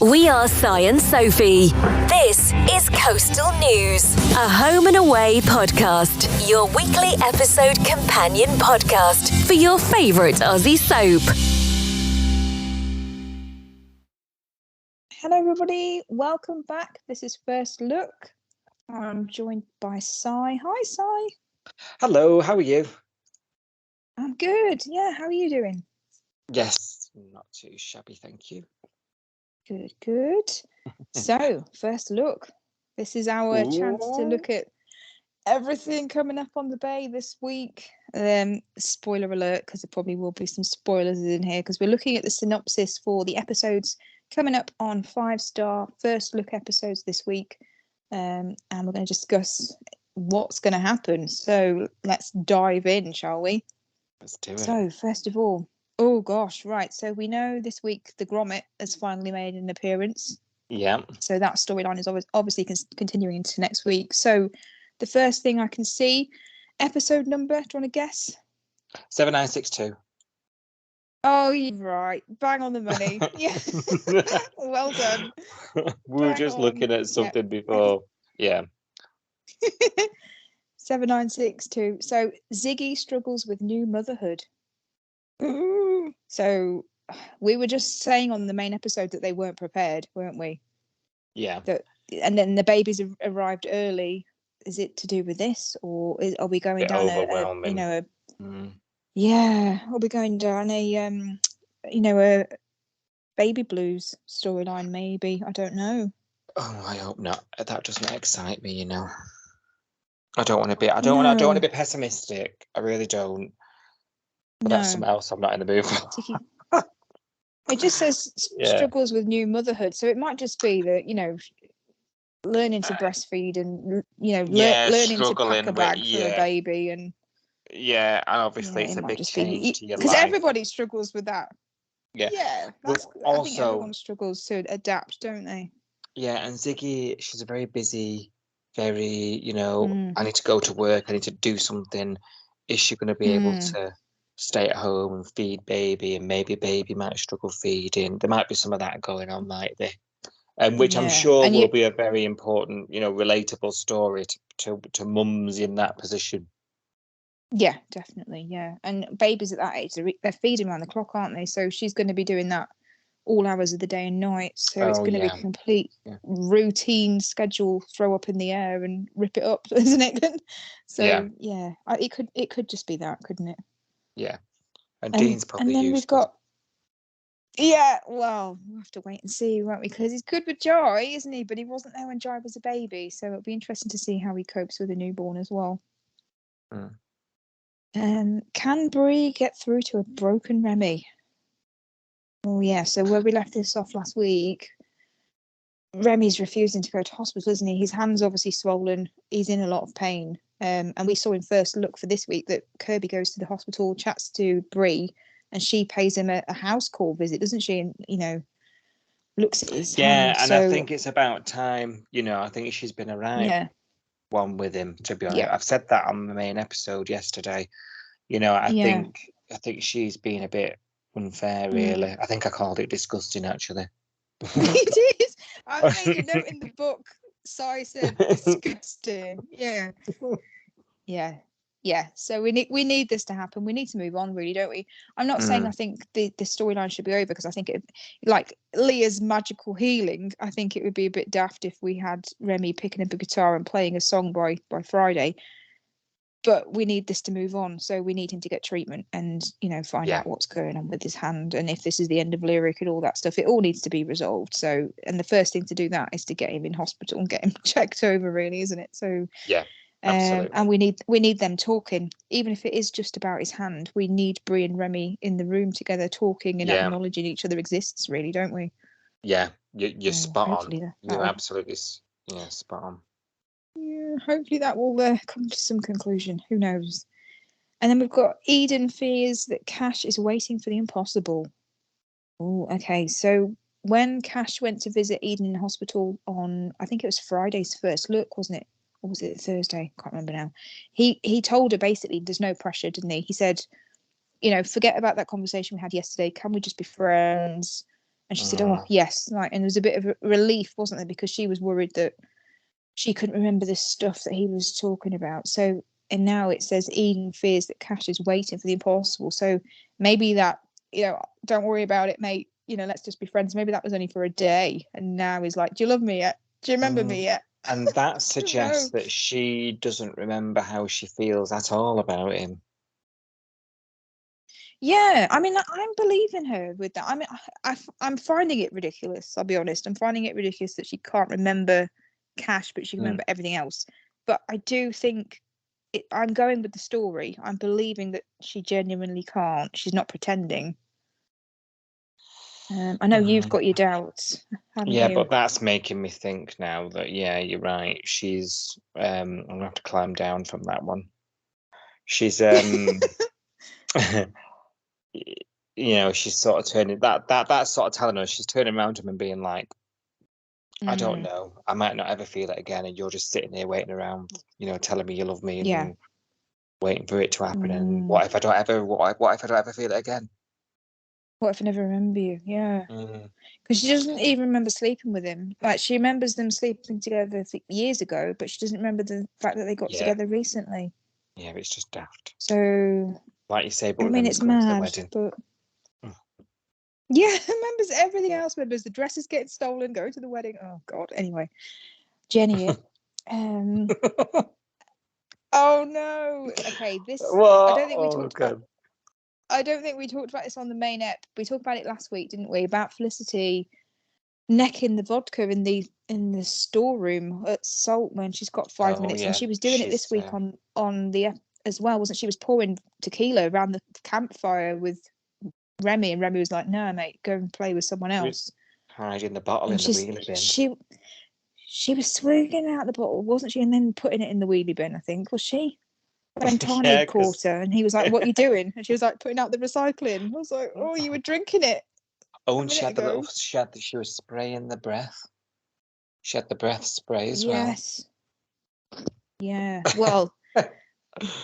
We are Si and Sophie. This is Coastal News, a home and away podcast, your weekly episode companion podcast for your favourite Aussie soap. Hello everybody, welcome back. This is First Look. I'm joined by Si. Hi Si. Hello, how are you? I'm good. Yeah, how are you doing? Yes, not too shabby, thank you. Good. So, First Look. This is our chance to look at everything coming up on the bay this week. Spoiler alert, because there probably will be some spoilers in here, because we're looking at the synopsis for the episodes coming up on 5-star First Look episodes this week. And we're going to discuss what's going to happen. So let's dive in, shall we? Let's do it. So, first of all, oh gosh, right. So we know this week the Grommet has finally made an appearance. Yeah. So that storyline is obviously continuing into next week. So the first thing I can see, episode number, do you want to guess? 7962. Oh, you're right. Bang on the money. Yeah. Well done. We were Bang just on. looking at something before. Yeah. 7962. So Ziggy struggles with new motherhood. Ooh. So we were just saying on the main episode that they weren't prepared, weren't we? Yeah. And then the babies arrived early. Is it to do with this, or are we going down overwhelming. Yeah, are we going down a baby blues storyline? Maybe, I don't know. Oh, I hope not. That doesn't excite me, I don't want to be. I don't want to be pessimistic. I really don't. But that's something else I'm not in the mood for. It just says struggles with new motherhood, so it might just be that learning to breastfeed and learning to pack a bag for a baby and and obviously it's a big change to your life because everybody struggles with that. I also think everyone struggles to adapt, don't they? Yeah, and Ziggy, she's a very busy, very I need to go to work, I need to do something. Is she going to be able to stay at home and feed baby, and maybe baby might struggle feeding? There might be some of that going on, might there? Which I'm sure will be a very important, relatable story to mums in that position. Yeah, definitely. Yeah, and babies at that age, they're feeding around the clock, aren't they? So she's going to be doing that all hours of the day and night. So it's going to be a complete routine schedule, throw up in the air and rip it up, isn't it? So it could just be that, couldn't it? Yeah, and Dean's probably. And then we've got. Yeah, well, we'll have to wait and see, won't we? Because he's good with Jai, isn't he? But he wasn't there when Jai was a baby, so it'll be interesting to see how he copes with a newborn as well. Can Bree get through to a broken Remy? Oh yeah, so where we left this off last week, Remy's refusing to go to hospital, isn't he? His hand's obviously swollen. He's in a lot of pain. And we saw in First Look for this week that Kirby goes to the hospital, chats to Bree, and she pays him a house call visit, doesn't she? And looks at his hand. And I think it's about time. I think she's been around one with him. To be honest, I've said that on the main episode yesterday. I think she's been a bit unfair, really. I think I called it disgusting, actually. It is. I made a note in the book. Sorry, said disgusting. Yeah. So we need this to happen. We need to move on, really, don't we? I'm not saying I think the storyline should be over, because I think like Leah's magical healing, I think it would be a bit daft if we had Remy picking up a guitar and playing a song by Friday. But we need this to move on, so we need him to get treatment and find out what's going on with his hand, and if this is the end of Lyric and all that stuff. It all needs to be resolved. So, and the first thing to do that is to get him in hospital and get him checked over, really, isn't it? So absolutely. And we need them talking, even if it is just about his hand. We need Bree and Remy in the room together, talking and acknowledging each other exists, really, don't we? Yeah, you're spot on. You're absolutely spot on. Yeah, hopefully that will come to some conclusion. Who knows? And then we've got Eden fears that Cash is waiting for the impossible. Oh, okay. So when Cash went to visit Eden in hospital on, I think it was Friday's First Look, wasn't it? Or was it Thursday? Can't remember now. He told her basically there's no pressure, didn't he? He said, forget about that conversation we had yesterday. Can we just be friends? And she said, "Oh yes," like, and there was a bit of a relief, wasn't there, because she was worried that she couldn't remember the stuff that he was talking about. So, and now it says Eden fears that Cash is waiting for the impossible. So maybe that, don't worry about it, mate. Let's just be friends. Maybe that was only for a day, and now he's like, "Do you love me yet? Do you remember me yet?" And that suggests that she doesn't remember how she feels at all about him. Yeah, I mean, I'm believing her with that. I mean, I'm finding it ridiculous. I'll be honest. I'm finding it ridiculous that she can't remember Cash, but she can remember everything else. But I do think I'm going with the story. I'm believing that she genuinely can't. She's not pretending. I know you've got your doubts, haven't you? But that's making me think now that, you're right. She's I'm gonna have to climb down from that one. She's she's sort of turning that's sort of telling us, she's turning around to him and being like, I don't know, I might not ever feel it again, and you're just sitting there waiting around, telling me you love me and waiting for it to happen. And what if I don't ever feel it again? What if I never remember you? Yeah. Because she doesn't even remember sleeping with him. Like, she remembers them sleeping together years ago, but she doesn't remember the fact that they got together recently. Yeah, it's just daft. So, like you say, but I mean, it's mad, but yeah, remembers everything else. Remembers the dresses getting stolen, going to the wedding. Oh God. Anyway, Jenny. Oh no. Okay, this. I don't think we talked about. I don't think we talked about this on the main ep. We talked about it last week, didn't we? About Felicity necking the vodka in the storeroom at Salt when she's got 5 minutes, and she was doing it this week on the ep as well, wasn't she? She was pouring tequila around the campfire with Remy, and Remy was like, "No, mate, go and play with someone else." Hiding the bottle in the wheelie bin. She was swigging out the bottle, wasn't she? And then putting it in the wheelie bin, I think, was she? When Tani caught her, and he was like, "What are you doing?" And she was like, "Putting out the recycling." I was like, "Oh, you were drinking it." Oh, and she was spraying the breath. She had the breath spray as well. Yes. Yeah. Well,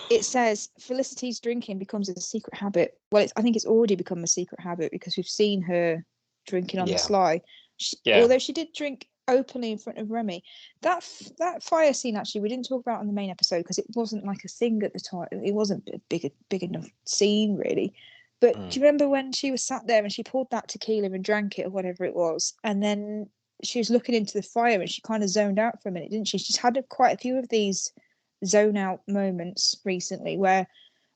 it says Felicity's drinking becomes a secret habit. Well, I think it's already become a secret habit because we've seen her drinking on the sly. Although she did drink openly in front of Remy. That fire scene, actually, we didn't talk about on the main episode because it wasn't like a thing at the time. It wasn't a big enough scene, really. But do you remember when she was sat there and she poured that tequila and drank it or whatever it was, and then she was looking into the fire and she kind of zoned out for a minute, didn't she? She's had quite a few of these zone out moments recently where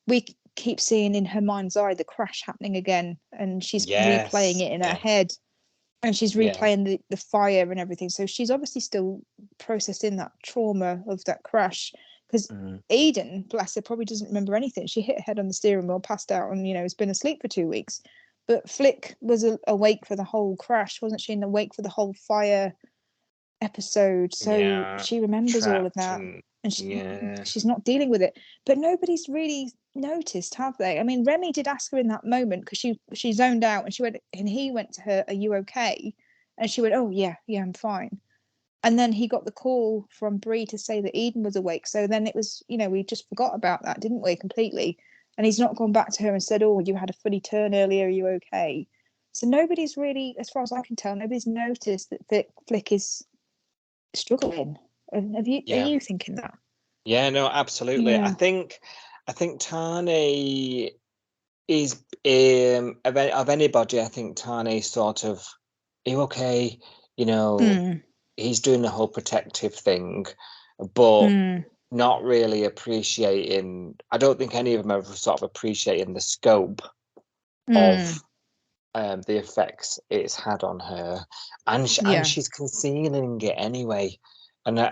we keep seeing in her mind's eye the crash happening again, and she's replaying it in her head, and she's replaying the fire and everything. So she's obviously still processing that trauma of that crash, because Eden, bless her, probably doesn't remember anything. She hit her head on the steering wheel, passed out, and has been asleep for 2 weeks. But Flick was awake for the whole crash, wasn't she? And awake for the whole fire episode. So she remembers all of that. And she's not dealing with it. But nobody's really noticed, have they? I mean, Remy did ask her in that moment because she zoned out, and he went to her, "Are you okay?" And she went, "Oh yeah, I'm fine." And then he got the call from Bree to say that Eden was awake. So then it was, we just forgot about that, didn't we, completely? And he's not gone back to her and said, "Oh, you had a funny turn earlier, are you okay?" So nobody's really, as far as I can tell, nobody's noticed that Flick is struggling. Are you thinking that? Yeah, no, absolutely. Yeah. I think Tani is of anybody. I think Tani sort of, "Are you okay?" He's doing the whole protective thing, but not really appreciating. I don't think any of them are sort of appreciating the scope of the effects it's had on her, and she's concealing it anyway. And I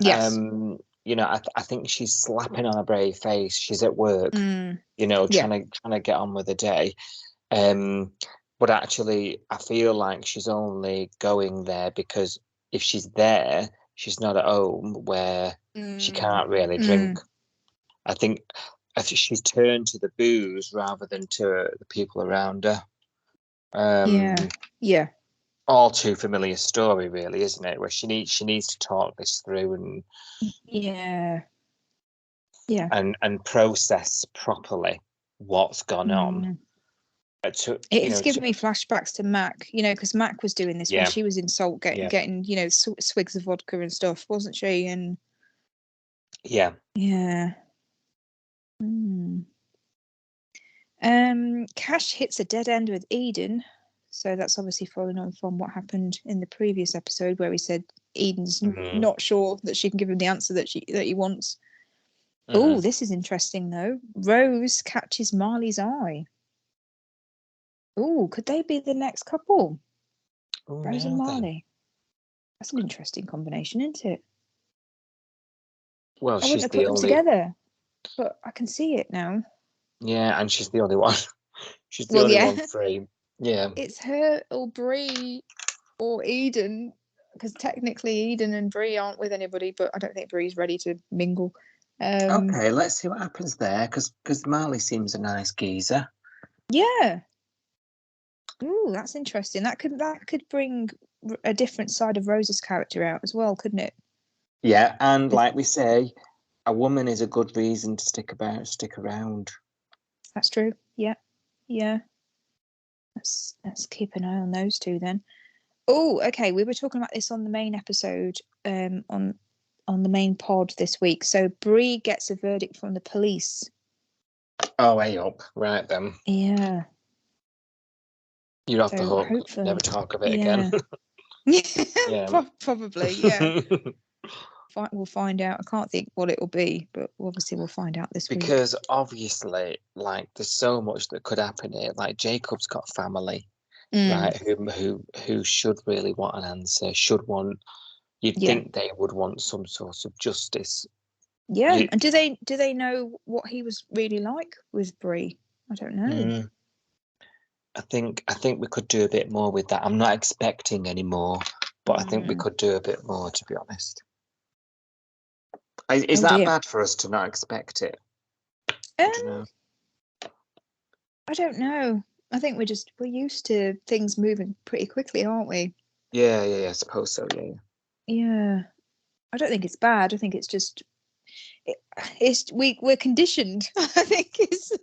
think she's slapping on a brave face. She's at work, trying to get on with the day. But actually, I feel like she's only going there because if she's there, she's not at home where she can't really drink. I think she's turned to the booze rather than to the people around her. All too familiar story, really, isn't it? Where she needs to talk this through and process properly what's gone on. It's giving me flashbacks to Mac, because Mac was doing this when she was in Salt, getting swigs of vodka and stuff, wasn't she? And yeah. Cash hits a dead end with Eden, so that's obviously following on from what happened in the previous episode where he said Eden's not sure that she can give him the answer that he wants. Oh, this is interesting though. Rose catches Marley's eye. Oh, could they be the next couple? Rose and Marley. That's an interesting combination, isn't it? Well, I wouldn't have put them together, but I can see it now. Yeah, and she's the only one. She's the only one free. Yeah. It's her or Bree or Eden, because technically Eden and Bree aren't with anybody, but I don't think Bree's ready to mingle. Okay, let's see what happens there, because Marley seems a nice geezer. Yeah. Ooh, that's interesting. That could bring a different side of Rose's character out as well, couldn't it? Yeah, and like we say, a woman is a good reason to stick around. That's true. Yeah. Let's keep an eye on those two then. Oh, okay. We were talking about this on the main episode, on the main pod this week. So Bree gets a verdict from the police. Oh, way up. Right then. Yeah. You're off the hook. Hopefully. Never talk of it again. Yeah. Probably, yeah. We'll find out. I can't think what it will be, but obviously we'll find out this week. Because obviously, like, there's so much that could happen here. Like, Jacob's got family, right? Who should really want an answer. You'd think they would want some sort of justice. Yeah, and do they know what he was really like with Bree? I don't know. I think we could do a bit more with that. I'm not expecting any more, but I think we could do a bit more, to be honest. Is that bad for us to not expect it? I don't know. I think we're used to things moving pretty quickly, aren't we? Yeah, I suppose so, yeah. Yeah. I don't think it's bad. I think it's just we're conditioned. I think it's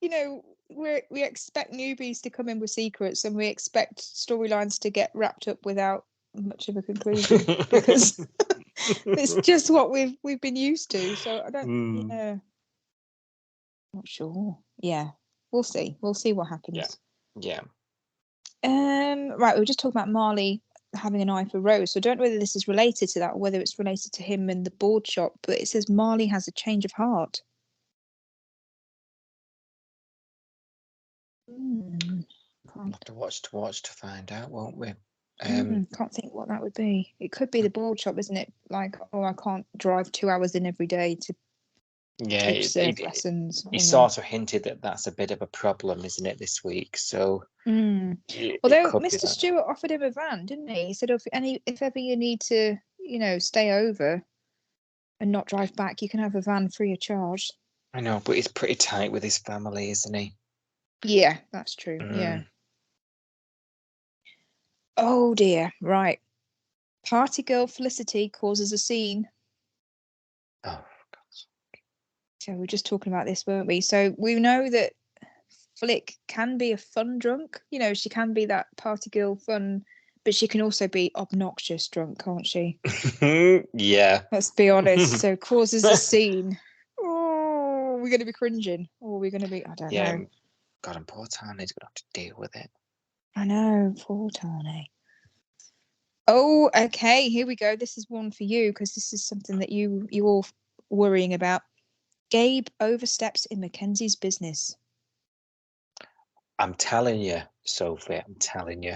we expect newbies to come in with secrets, and we expect storylines to get wrapped up without much of a conclusion because it's just what we've been used to. So I don't. Not sure. Yeah, we'll see. We'll see what happens. Yeah. Right. We were just talking about Marley having an eye for Rose. So I don't know whether this is related to that or whether it's related to him and the board shop. But it says Marley has a change of heart. We'll have to watch to find out, won't we? Can't think what that would be. It could be the board shop, isn't it? Like, I can't drive 2 hours in every day to take surf lessons. He sort of hinted that that's a bit of a problem, isn't it, this week? So, although Mr. Stewart offered him a van, didn't he? He said, if ever you need to, stay over and not drive back, you can have a van free of charge. I know, but he's pretty tight with his family, isn't he? Yeah, that's true. Yeah. Oh dear. Right. Party girl Felicity causes a scene. Oh, God. So we were just talking about this, weren't we? So we know that Flick can be a fun drunk. She can be that party girl fun, but she can also be obnoxious drunk, can't she? Yeah. Let's be honest. So causes a scene. Oh, we're going to be cringing. Or we're going to be, I don't know. God, and poor Tany's going to have to deal with it. I know, poor Tanya. Oh, okay, here we go. This is one for you, because this is something that you're all worrying about. Gabe oversteps in Mackenzie's business. I'm telling you, Sophie, I'm telling you.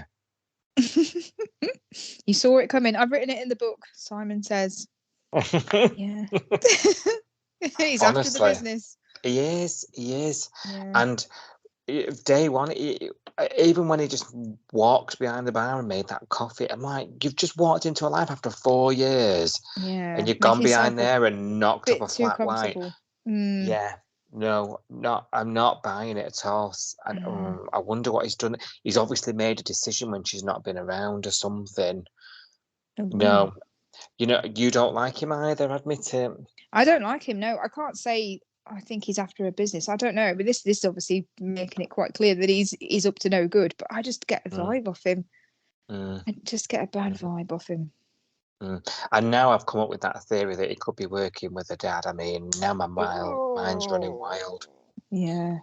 You saw it coming. I've written it in the book, Simon says. Yeah. He's honestly, after the business. He is. Yeah. And day one, even when he just walked behind the bar and made that coffee, I'm like, you've just walked into a life after 4 years. Yeah. And you've gone behind there and knocked up a flat white. Yeah. No, I'm not buying it at all. I wonder what he's done. He's obviously made a decision when she's not been around or something. No. You don't like him either, admit it. I don't like him, no. I can't say I think he's after a business. I don't know, but this is obviously making it quite clear that he's up to no good. But I just get a vibe off him. I just get a bad vibe off him. And now I've come up with that theory that he could be working with a dad. I mean, now my mind's running wild. Yeah.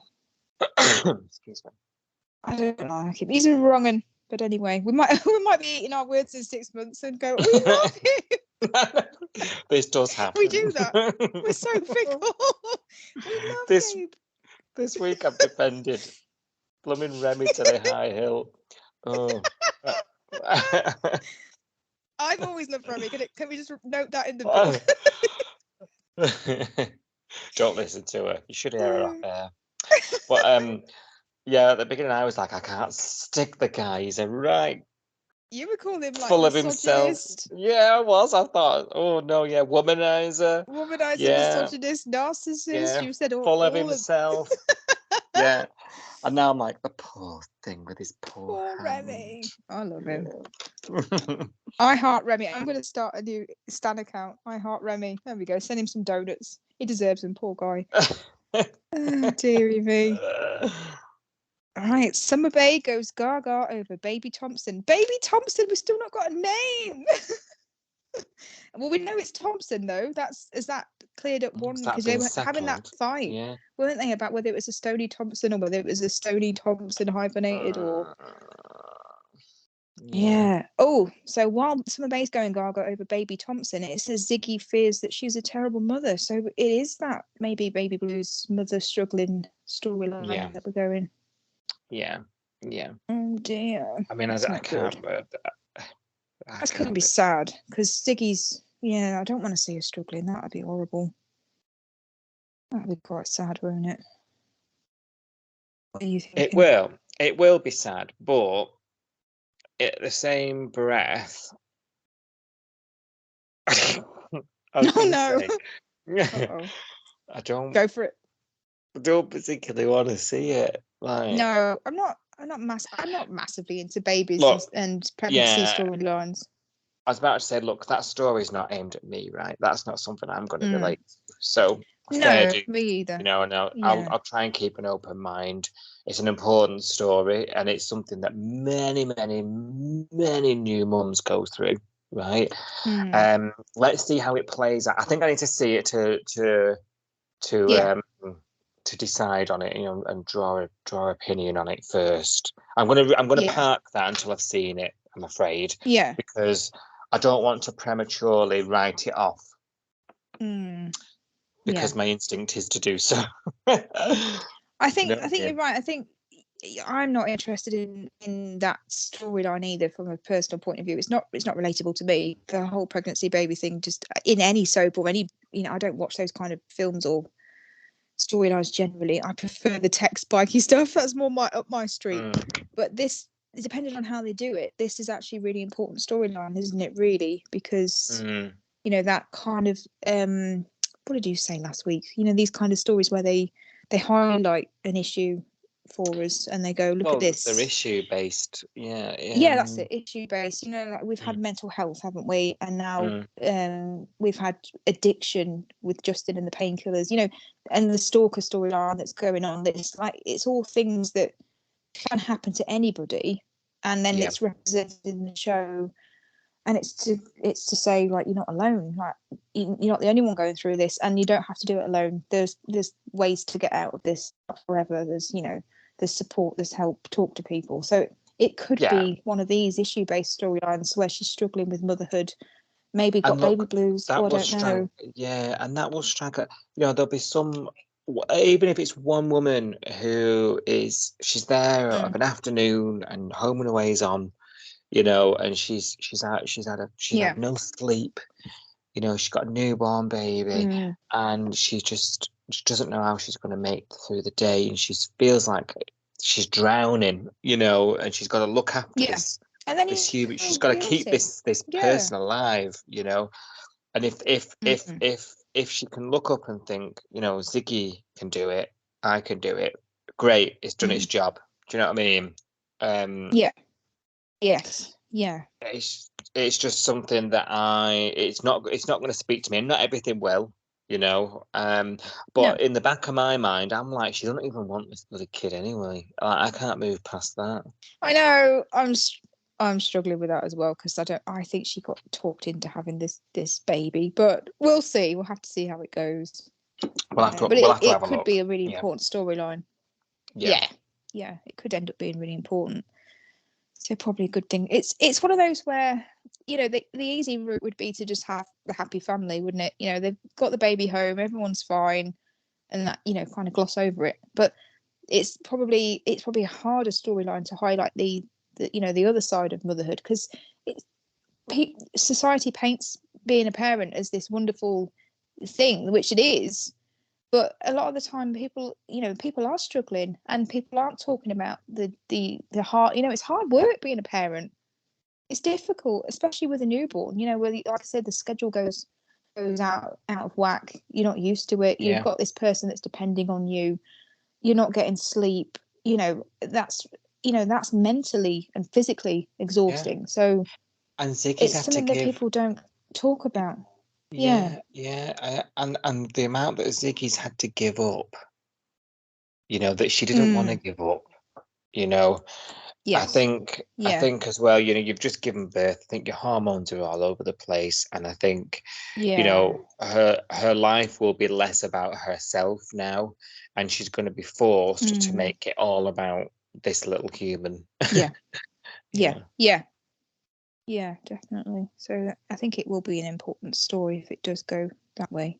Excuse me. I don't like him. He's a wrong un. But anyway, we might be eating our words in 6 months and go, we love him. This does happen. We do that. We're so fickle. We love Gabe. This week I've defended blooming Remy to the high hill. Oh. I've always loved Remy. Can we just note that in the book? Don't listen to her. You should hear her off air. But yeah, at the beginning I was like, I can't stick the guy. He's a right. You were calling him like full of himself. Yeah, I was. I thought, oh no, yeah, womanizer, misogynist, narcissist. Yeah, You said full of himself. Yeah, and now I'm like, the poor thing with his poor Remy. I love him. I heart Remy. I'm going to start a new Stan account. I heart Remy. There we go. Send him some donuts. He deserves them, poor guy. Oh, dearie me. All right, Summer Bay goes gaga over Baby Thompson. Baby Thompson, we've still not got a name. Well, we know it's Thompson though. Is that cleared up one because they were having that fight, weren't they, about whether it was a Stony Thompson or whether it was a Stony Thompson hyphenated or. Yeah. Oh, so while Summer Bay's going gaga over Baby Thompson, it says Ziggy fears that she's a terrible mother. So it is that maybe Baby Blue's mother struggling storyline that we're going. Yeah. Oh dear. I mean, I can't. That's going to be sad because Ziggy's. Yeah, I don't want to see her struggling. That would be horrible. That would be quite sad, won't it? What do you think? It will be sad, but at the same breath. Oh no! I don't go for it. I don't particularly want to see it. Like, no, I'm not massively into babies and pregnancy storylines. I was about to say, look, that story's not aimed at me, right? That's not something I'm going to relate to. So no, me either. You know, I'll try and keep an open mind. It's an important story, and it's something that many, many, many new mums go through, right? Let's see how it plays out. I think I need to see it to decide on it, you know, and draw opinion on it first. I'm gonna park that until I've seen it, I'm afraid. Yeah. Because I don't want to prematurely write it off. Because my instinct is to do so. I think you're right. I think I'm not interested in that storyline either from a personal point of view. It's not relatable to me. The whole pregnancy baby thing, just in any soap or any, you know, I don't watch those kind of films or storylines generally. I prefer the tech spiky stuff. That's more up my street. But this, depending on how they do it, this is actually a really important storyline, isn't it? Really, because you know, that kind of what did you say last week? You know, these kind of stories where they highlight an issue for us and they go, look at this. They're issue based. Yeah, that's it, issue based. You know, like we've had mental health, haven't we? And now we've had addiction with Justin and the painkillers, you know, and the stalker storyline that's going on. It's all things that can happen to anybody, and then it's represented in the show, and it's to say, like, you're not alone, like you're not the only one going through this, and you don't have to do it alone. There's ways to get out of this forever. There's, you know, there's support, there's help, talk to people. So it could be one of these issue-based storylines where she's struggling with motherhood, maybe got baby blues, or I don't know. Yeah, and that will strike you know, there'll be some, even if it's one woman who she's there of an afternoon and Home and Away's on, you know, and she's had no sleep, you know, she's got a newborn baby, and she doesn't know how she's going to make it through the day, and she feels like she's drowning, you know, and she's got to look after this human. She's got to keep this person alive, you know. And if she can look up and think, you know, Ziggy can do it, I can do it, great, it's done its job. Do you know what I mean? Yes. Yeah. It's just something that it's not going to speak to me, and not everything will. you know. But in the back of my mind, I'm like, she doesn't even want this bloody kid anyway. I can't move past that. I know. I'm struggling with that as well because I think she got talked into having this baby, but we'll see. We'll have to see how it goes. We'll have to But have a it could look. be a really important storyline. Yeah, it could end up being really important. So probably a good thing. It's one of those where, you know, the easy route would be to just have the happy family, wouldn't it? You know, they've got the baby home, everyone's fine, and that, you know, kind of gloss over it. But it's probably a harder storyline to highlight the you know, the other side of motherhood, because society paints being a parent as this wonderful thing, which it is. But a lot of the time, people are struggling, and people aren't talking about the hard. You know, it's hard work being a parent. It's difficult, especially with a newborn. You know, where, like I said, the schedule goes out of whack. You're not used to it. You've got this person that's depending on you. You're not getting sleep. You know, that's mentally and physically exhausting. So, and Ziggy's it's something that people don't talk about. And the amount that Ziggy's had to give up, you know, that she didn't want to give up, you know. Yes. I think as well, you know, you've just given birth. I think your hormones are all over the place, and I think, you know, her life will be less about herself now, and she's going to be forced to make it all about this little human. Yeah, definitely. So I think it will be an important story if it does go that way.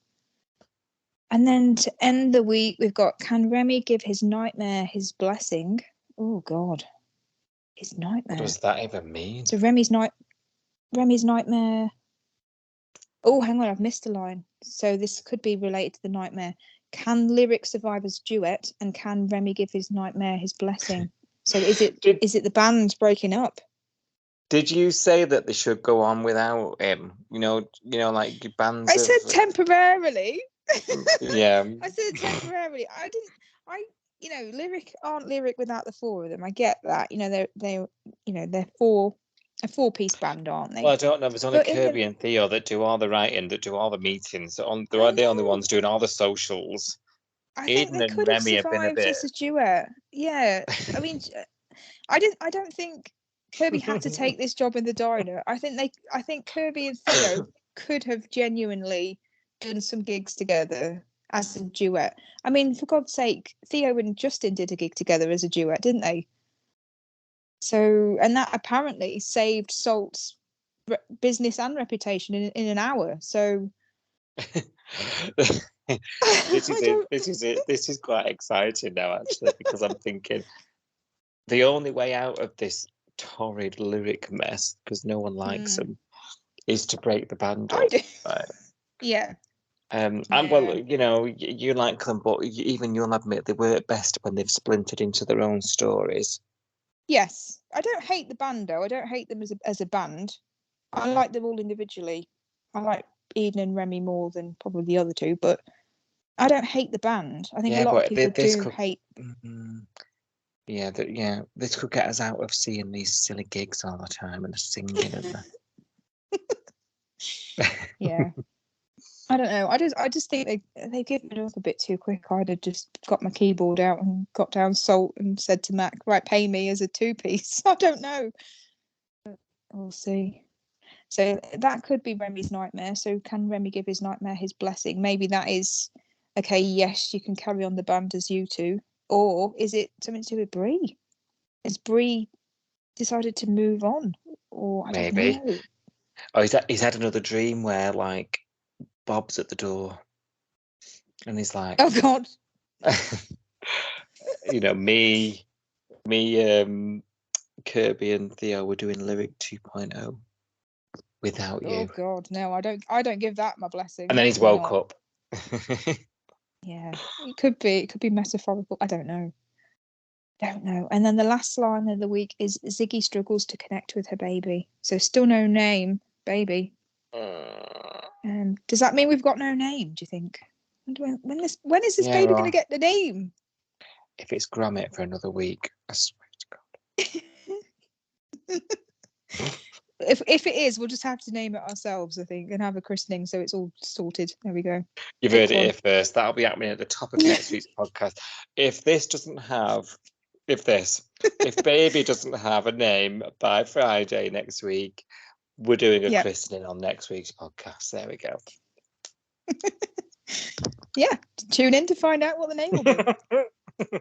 And then to end the week, we've got, can Remy give his nightmare his blessing? Oh, God. His nightmare. What does that even mean? So Remy's nightmare. Oh, hang on, I've missed a line. So this could be related to the nightmare. Can Lyric survive as duet, and can Remy give his nightmare his blessing? So is it the band breaking up? Did you say that they should go on without him? You know, like bands. I said temporarily. Yeah. I said temporarily. You know, Lyric aren't Lyric without the four of them. I get that. You know, they're a four-piece band, aren't they? Well, I don't know. There's only Kirby and Theo that do all the writing, that do all the meetings. They're the only ones doing all the socials. I think they could have survived as a duet. Yeah, I mean, I don't think Kirby had to take this job in the diner. I think Kirby and Theo could have genuinely done some gigs together as a duet. I mean, for God's sake, Theo and Justin did a gig together as a duet, didn't they? So, and that apparently saved Salt's business and reputation in an hour. So, This is quite exciting now, actually, because I'm thinking the only way out of this torrid Lyric mess, because no one likes them, is to break the band up. Right? Yeah. And well, you know, you like them, but even you'll admit they work best when they've splintered into their own stories. Yes, I don't hate the band though. I don't hate them as a band. I like them all individually. I like Eden and Remy more than probably the other two, but I don't hate the band. I think a lot of people hate. This could get us out of seeing these silly gigs all the time and the singing and Yeah. I don't know. I just think they given it up a bit too quick. I'd have just got my keyboard out and got down Salt and said to Mac, right, pay me as a two-piece. I don't know. But we'll see. So that could be Remy's nightmare. So can Remy give his nightmare his blessing? Maybe that is, okay, yes, you can carry on the band as you two. Or is it something to do with Brie? Has Brie decided to move on? Or I don't know. Oh, he's had another dream where, like, Bob's at the door and he's like, oh God. You know, me, Kirby and Theo were doing Lyric 2.0 without you. Oh God, no, I don't give that my blessing. And then he's woke up. Yeah, it could be metaphorical. I don't know. And then the last line of the week is Ziggy struggles to connect with her baby. So still no name, baby. Does that mean we've got no name, do you think? When is this baby going to get the name? If it's Gromit for another week, I swear to God. If it is, we'll just have to name it ourselves, I think, and have a christening so it's all sorted. There we go. You've heard it here first. That'll be happening at the top of next week's podcast. If baby doesn't have a name by Friday next week, we're doing a christening on next week's podcast. There we go. Yeah, tune in to find out what the name will be.